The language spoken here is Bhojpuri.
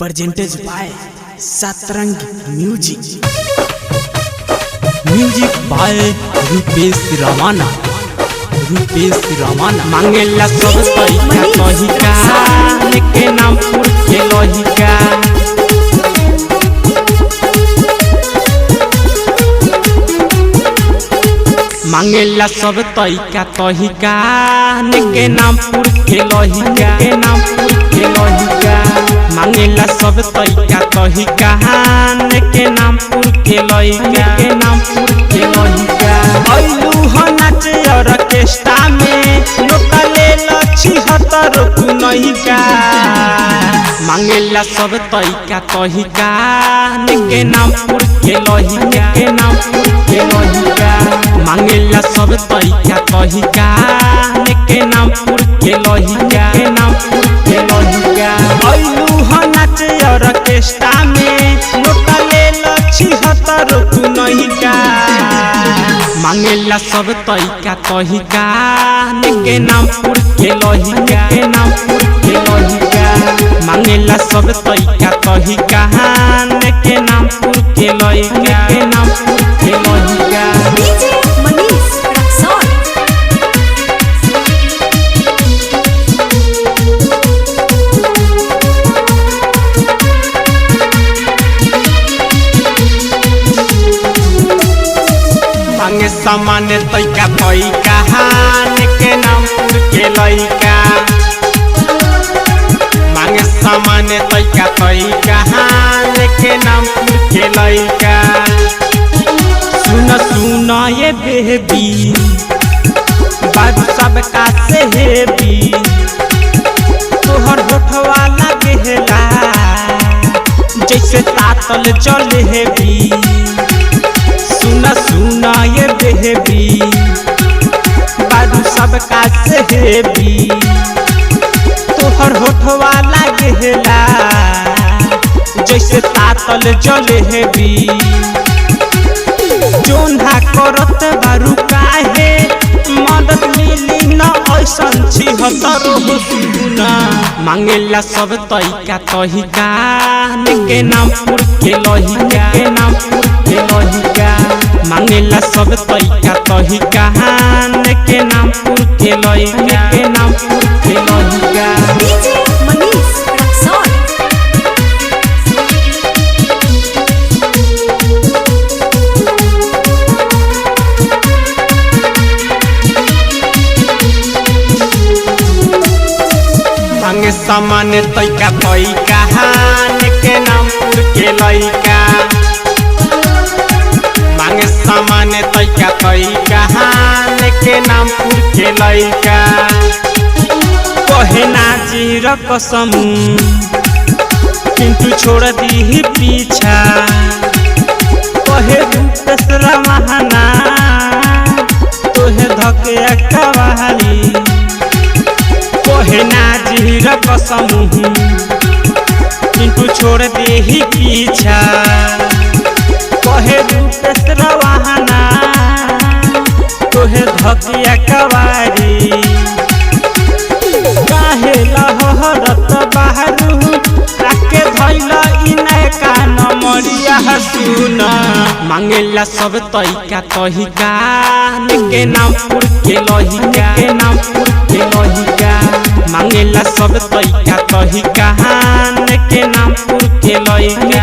presented by Satrang Music. Music by Rupesh Ramana. मांगेला सब पैसा कहिका लेके नाम पुर के लहिका मांगेला सब तैका तहिका लेके नाम पुर के लहिका मांगेला सब तैका तहिका लेके नाम पुर के लहिका आइलू हो नाचे ऑर्केस्ट्रा में नोटा ले लच्छी हतर कुनहिका मांगेला सब तैका तहिका लेके नाम पुर के लहिका मांगेला सब तैका तहिका लेके नाम पुर के लहिका आइलू हो नाचे ऑर्केस्ट्रा में नोटा ले लच्छी हतर कुनहिका मांगेला सब तैका तहिका लेके नाम पुर के लहिका मांगेला सब तैका तहिका लेके नाम पुर के लहिका मांगे सामान तैका तहिका लेके नाम पुर के लहिका मांगे सामान तैका तहिका लेके नाम पुर के लहिका सुन ये बेबी बाबू सब का से हेबी तोहर होठवा लागेला जैसे तातल चले हेबी सुन ये बेबी बाबू सब का से हेबी तोहर होठवा लागेला जैसे तातल जले हेबी जोन्हा करत बारू काहे मदद मिली न ऐसन छी हतरो सुना मांगेला सब तैका तहिका लेके नाम पुर के लहिका मांगेला सब तैका तहिका लेके नाम पुर के लहिका मांगे सामान तैका तहिका लेके नाम पुर के लहिका मांगे सामान तैका तहिका लेके नाम पुर के लहिका कहे ना जीर कसम किंतु छोड़ दी पीछा कहे रूपेश रमाना तोहे धके अकवाली कहे ना जीर कसम किंतु छोड़ दे ही पीछा कहे रूपेश रवाना तोहे धकिया कवारी काहे लहरत बाहरू राके धैल इने कान मरिया सुन मांगेला सब तैका तहिका लेके नाम पुर के लहिका मांगेला सब तैका तहिका लेके नाम पुर के लहिका